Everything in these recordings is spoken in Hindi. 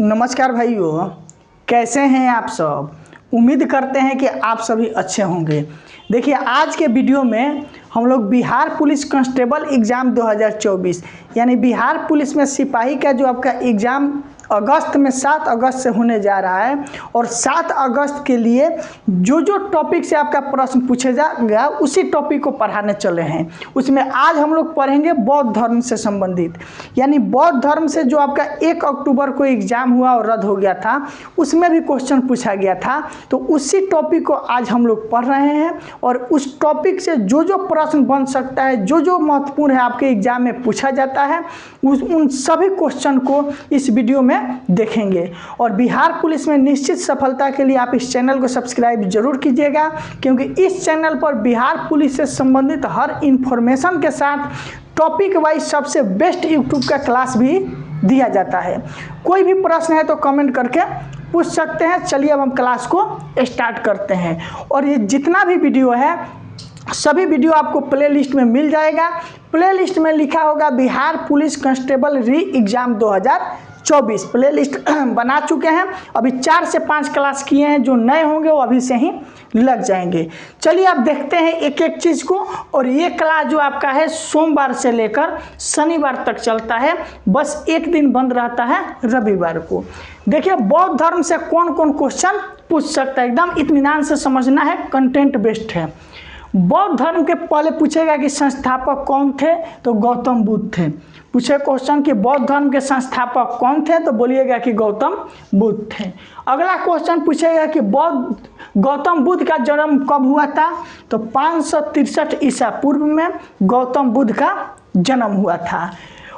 नमस्कार भाइयों, कैसे हैं आप सब। उम्मीद करते हैं कि आप सभी अच्छे होंगे। देखिए, आज के वीडियो में हम लोग बिहार पुलिस कांस्टेबल एग्ज़ाम 2024 यानी बिहार पुलिस में सिपाही का जो आपका एग्ज़ाम अगस्त में 7 अगस्त से होने जा रहा है और 7 अगस्त के लिए जो टॉपिक से आपका प्रश्न पूछे जाएगा उसी टॉपिक को पढ़ाने चले हैं। उसमें आज हम लोग पढ़ेंगे बौद्ध धर्म से संबंधित, यानी बौद्ध धर्म से जो आपका 1 अक्टूबर को एग्ज़ाम हुआ और रद्द हो गया था, उसमें भी क्वेश्चन पूछा गया था। तो उसी टॉपिक को आज हम लोग पढ़ रहे हैं और उस टॉपिक से जो प्रश्न बन सकता है, जो महत्वपूर्ण है आपके एग्ज़ाम में पूछा जाता है, उन सभी क्वेश्चन को इस वीडियो में देखेंगे। और बिहार पुलिस में निश्चित सफलता के लिए आप इस चैनल को सब्सक्राइब जरूर कीजिएगा, क्योंकि इस चैनल पर बिहार पुलिस से संबंधित हर इंफॉर्मेशन के साथ टॉपिक वाइज सबसे बेस्ट यूट्यूब का क्लास भी दिया जाता है। कोई भी प्रश्न है तो कमेंट करके पूछ सकते हैं। चलिए अब हम क्लास को स्टार्ट करते हैं। और ये जितना भी वीडियो है सभी वीडियो आपको प्लेलिस्ट में मिल जाएगा। प्लेलिस्ट में लिखा होगा बिहार पुलिस कांस्टेबल री एग्ज़ाम 2024। प्लेलिस्ट बना चुके हैं, अभी 4 से 5 क्लास किए हैं। जो नए होंगे वो अभी से ही लग जाएंगे। चलिए आप देखते हैं एक एक चीज़ को। और ये क्लास जो आपका है सोमवार से लेकर शनिवार तक चलता है, बस एक दिन बंद रहता है रविवार को। देखिए, बौद्ध धर्म से कौन कौन क्वेश्चन पूछ सकता है, एकदम इत्मीनान से समझना है, कंटेंट बेस्ड है। बौद्ध धर्म के पहले पूछेगा कि संस्थापक कौन थे, तो गौतम बुद्ध थे। पूछे क्वेश्चन कि बौद्ध धर्म के संस्थापक कौन थे, तो बोलिएगा कि गौतम बुद्ध थे। अगला क्वेश्चन पूछेगा कि गौतम बुद्ध का जन्म कब हुआ था, तो 563 ईसा पूर्व में गौतम बुद्ध का जन्म हुआ था।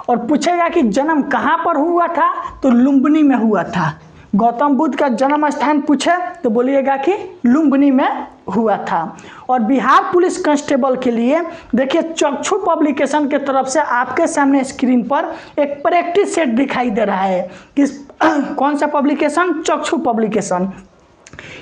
और पूछेगा कि जन्म कहाँ पर हुआ था, तो लुम्बिनी में हुआ था। गौतम बुद्ध का जन्म स्थान पूछे तो बोलिएगा कि लुम्बिनी में हुआ था। और बिहार पुलिस कांस्टेबल के लिए देखिए, चक्षु पब्लिकेशन के तरफ से आपके सामने स्क्रीन पर एक प्रैक्टिस सेट दिखाई दे रहा है। किस कौन सा पब्लिकेशन? चक्षु पब्लिकेशन।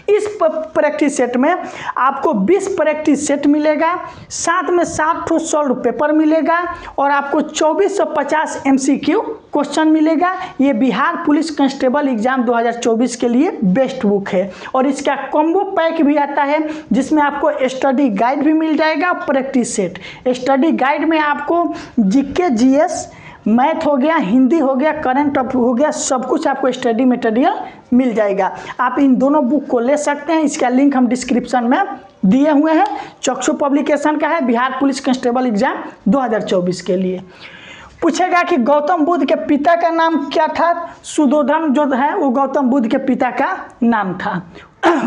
इस प्रैक्टिस सेट में आपको 20 प्रैक्टिस सेट मिलेगा, साथ में 7 सॉल्व पेपर मिलेगा और आपको 2450 MCQ क्वेश्चन मिलेगा। ये बिहार पुलिस कांस्टेबल एग्जाम 2024 के लिए बेस्ट बुक है। और इसका कॉम्बो पैक भी आता है, जिसमें आपको स्टडी गाइड भी मिल जाएगा, प्रैक्टिस सेट। स्टडी गाइड में आपको जीके, जीएस, मैथ हो गया, हिंदी हो गया, करंट अफेयर हो गया, सब कुछ आपको स्टडी मटेरियल मिल जाएगा। आप इन दोनों बुक को ले सकते हैं। इसका लिंक हम डिस्क्रिप्शन में दिए हुए हैं। चक्षु पब्लिकेशन का है, बिहार पुलिस कांस्टेबल एग्जाम 2024 के लिए। पूछेगा कि गौतम बुद्ध के पिता का नाम क्या था। सुद्धोधन जो है वो गौतम बुद्ध के पिता का नाम था।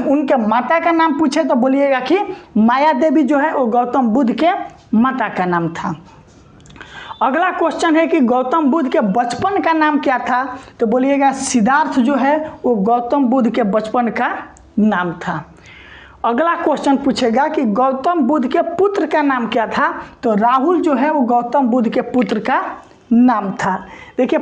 उनके माता का नाम पूछे तो बोलिएगा कि माया देवी जो है वो गौतम बुद्ध के माता का नाम था। अगला क्वेश्चन है कि गौतम बुद्ध के बचपन का नाम क्या था, तो बोलिएगा सिद्धार्थ जो है वो गौतम बुद्ध के बचपन का नाम था। अगला क्वेश्चन पूछेगा कि गौतम बुद्ध के पुत्र का नाम क्या था, तो राहुल जो है वो गौतम बुद्ध के पुत्र का नाम था। देखिए,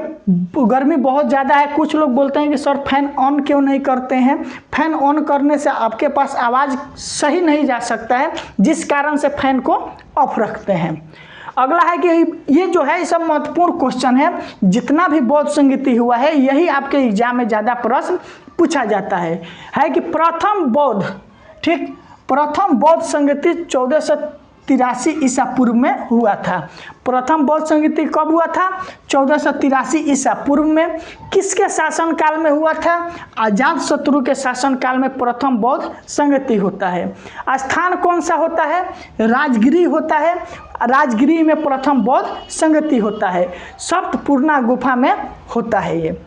गर्मी बहुत ज़्यादा है। कुछ लोग बोलते हैं कि सर फैन ऑन क्यों नहीं करते हैं। फैन ऑन करने से आपके पास आवाज़ सही नहीं जा सकता है, जिस कारण से फैन को ऑफ रखते हैं। अगला है कि ये जो है सब महत्वपूर्ण क्वेश्चन है। जितना भी बौद्ध संगीति हुआ है यही आपके एग्जाम में ज़्यादा प्रश्न पूछा जाता है कि प्रथम बौद्ध, ठीक, प्रथम बौद्ध संगीति 1483 ईसा पूर्व में हुआ था। प्रथम बौद्ध संगीति कब हुआ था? 1483 ईसा पूर्व में। किसके शासन काल में हुआ था? अजातशत्रु के शासन काल में प्रथम बौद्ध संगीति होता है। स्थान कौन सा होता है? राजगिरी होता है। राजगिरी में प्रथम बौद्ध संगीति होता है। सप्तपूर्णा गुफा में होता है ये।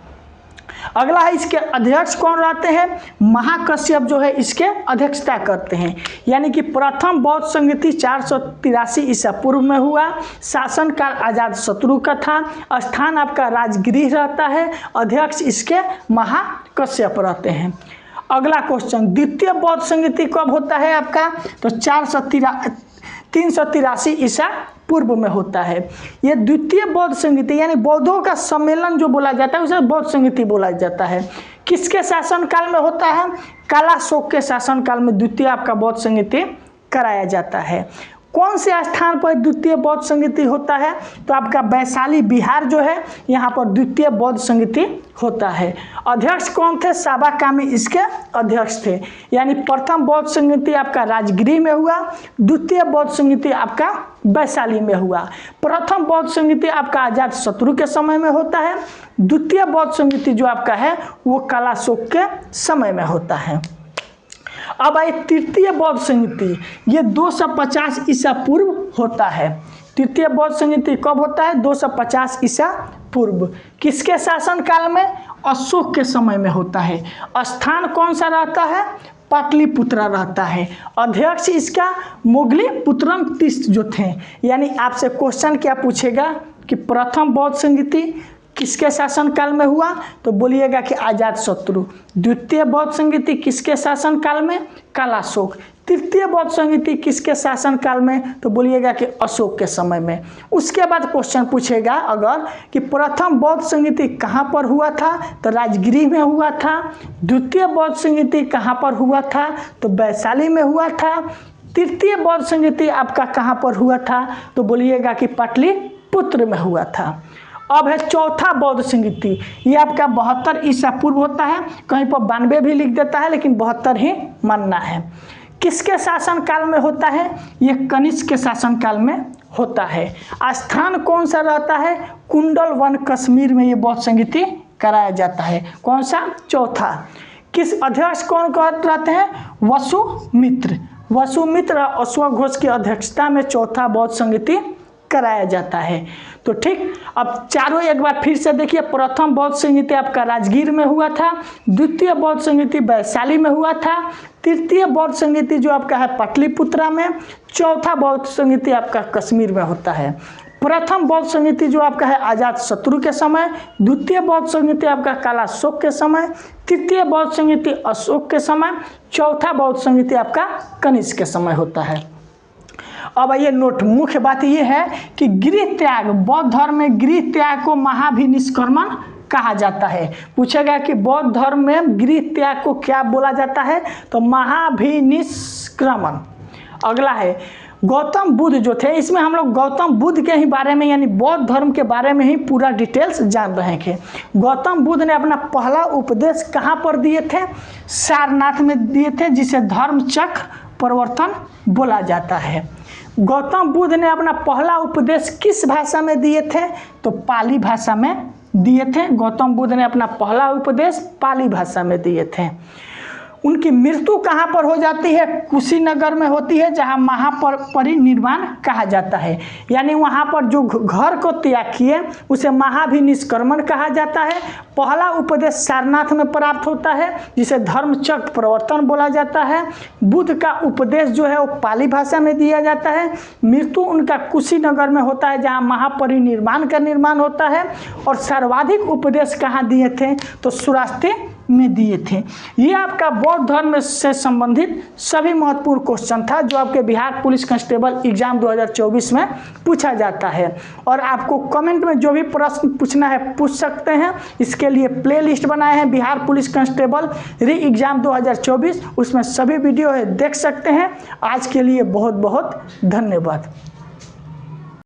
अगला है इसके अध्यक्ष कौन रहते हैं? महाकश्यप जो है इसके अध्यक्षता करते हैं। यानी कि प्रथम बौद्ध संगीति 483 ईसा पूर्व में हुआ। शासन काल अजातशत्रु का था। स्थान आपका राजगिरी रहता है। अध्यक्ष इसके महाकश्यप रहते हैं। अगला क्वेश्चन, द्वितीय बौद्ध संगीति कब होता है आपका? तो 383 ईसा पूर्व में होता है। ये द्वितीय बौद्ध संगीति यानी बौद्धों का सम्मेलन जो बोला जाता है उसे बौद्ध संगीति बोला जाता है। किसके शासन काल में होता है? कालाशोक के शासन काल में द्वितीय आपका बौद्ध संगीति कराया जाता है। कौन से स्थान पर द्वितीय बौद्ध संगीति होता है? तो आपका वैशाली बिहार जो है यहाँ पर द्वितीय बौद्ध संगीति होता है। अध्यक्ष कौन थे? साबा कामी इसके अध्यक्ष थे। यानी प्रथम बौद्ध संगीति आपका राजगिरी में हुआ, द्वितीय बौद्ध संगीति आपका वैशाली में हुआ। प्रथम बौद्ध संगीति आपका अजात शत्रु के समय में होता है, द्वितीय बौद्ध संगीति जो आपका है वो कालाशोक के समय में होता है। अब आइए तृतीय बौद्ध संगीति, ये 250 ईसा पूर्व होता है। तृतीय बौद्ध संगीति कब होता है? 250 ईसा पूर्व। किसके शासन काल में? अशोक के समय में होता है। स्थान कौन सा रहता है? पाटलिपुत्रा रहता है। अध्यक्ष इसका मोगली पुत्रम तीर्थ जो थे। यानी आपसे क्वेश्चन क्या पूछेगा कि प्रथम बौद्ध संगीति किसके शासन काल में हुआ? तो बोलिएगा कि अजात शत्रु। द्वितीय बौद्ध संगीति किसके शासन काल में? कालाशोक। तृतीय बौद्ध संगीति किसके शासन काल में? तो बोलिएगा कि अशोक के समय में। उसके बाद क्वेश्चन पूछेगा अगर कि प्रथम बौद्ध संगीति कहाँ पर हुआ था? तो राजगिरी में हुआ था। द्वितीय बौद्ध संगीति कहाँ पर हुआ था? तो वैशाली में हुआ था। तृतीय बौद्ध संगीति आपका कहाँ पर हुआ था? तो बोलिएगा कि पाटलिपुत्र में हुआ था। अब है चौथा बौद्ध संगीति, ये आपका 72 ईसा पूर्व होता है। कहीं पर 92 भी लिख देता है लेकिन 72 ही मानना है। किसके शासन काल में होता है? ये कनिष्क के शासन काल में होता है। स्थान कौन सा रहता है? कुंडल वन कश्मीर में ये बौद्ध संगीति कराया जाता है। कौन सा? चौथा। किस अध्यक्ष कौन रहते हैं? वसुमित्र। वसुमित्र अश्वघोष की अध्यक्षता में चौथा बौद्ध संगीति कराया जाता है। तो ठीक, अब चारों एक बार फिर से देखिए। प्रथम बौद्ध संगीति आपका राजगीर में हुआ था, द्वितीय बौद्ध संगीति वैशाली में हुआ था, तृतीय बौद्ध संगीति जो आपका है पाटलिपुत्रा में, चौथा बौद्ध संगीति आपका कश्मीर में होता है। प्रथम बौद्ध संगीति जो आपका है अजात शत्रु के समय, द्वितीय बौद्ध संगीति आपका कालाशोक के समय, तृतीय बौद्ध संगीति अशोक के समय, चौथा बौद्ध संगीति आपका कनिष्क के समय होता है। अब ये नोट, मुख्य बात ये है कि गृह त्याग, बौद्ध धर्म में गृह त्याग को महाभिनिष्क्रमण कहा जाता है। पूछेगा कि बौद्ध धर्म में गृह त्याग को क्या बोला जाता है? तो महाभिनिष्क्रमण। अगला है गौतम बुद्ध जो थे, इसमें हम लोग गौतम बुद्ध के ही बारे में यानी बौद्ध धर्म के बारे में ही पूरा डिटेल्स जान रहे थे। गौतम बुद्ध ने अपना पहला उपदेश कहाँ पर दिए थे? सारनाथ में दिए थे, जिसे धर्मचक्र प्रवर्तन बोला जाता है। गौतम बुद्ध ने अपना पहला उपदेश किस भाषा में दिए थे? तो पाली भाषा में दिए थे। गौतम बुद्ध ने अपना पहला उपदेश पाली भाषा में दिए थे। उनकी मृत्यु कहाँ पर हो जाती है? कुशीनगर में होती है, जहाँ महापरिनिर्वाण कहा जाता है। यानी वहाँ पर जो घर को त्याग किए उसे महाभिनिष्क्रमण कहा जाता है। पहला उपदेश सारनाथ में प्राप्त होता है, जिसे धर्मचक्र प्रवर्तन बोला जाता है। बुद्ध का उपदेश जो है वो पाली भाषा में दिया जाता है। मृत्यु उनका कुशीनगर में होता है, जहाँ महापरिनिर्वाण का निर्माण होता है। और सर्वाधिक उपदेश कहाँ दिए थे? तो सुरास्ते में दिए थे। ये आपका बौद्ध धर्म से संबंधित सभी महत्वपूर्ण क्वेश्चन था जो आपके बिहार पुलिस कांस्टेबल एग्जाम 2024 में पूछा जाता है। और आपको कमेंट में जो भी प्रश्न पूछना है पूछ सकते हैं। इसके लिए प्लेलिस्ट बनाए हैं बिहार पुलिस कांस्टेबल री एग्जाम 2024, उसमें सभी वीडियो है, देख सकते हैं। आज के लिए बहुत बहुत धन्यवाद।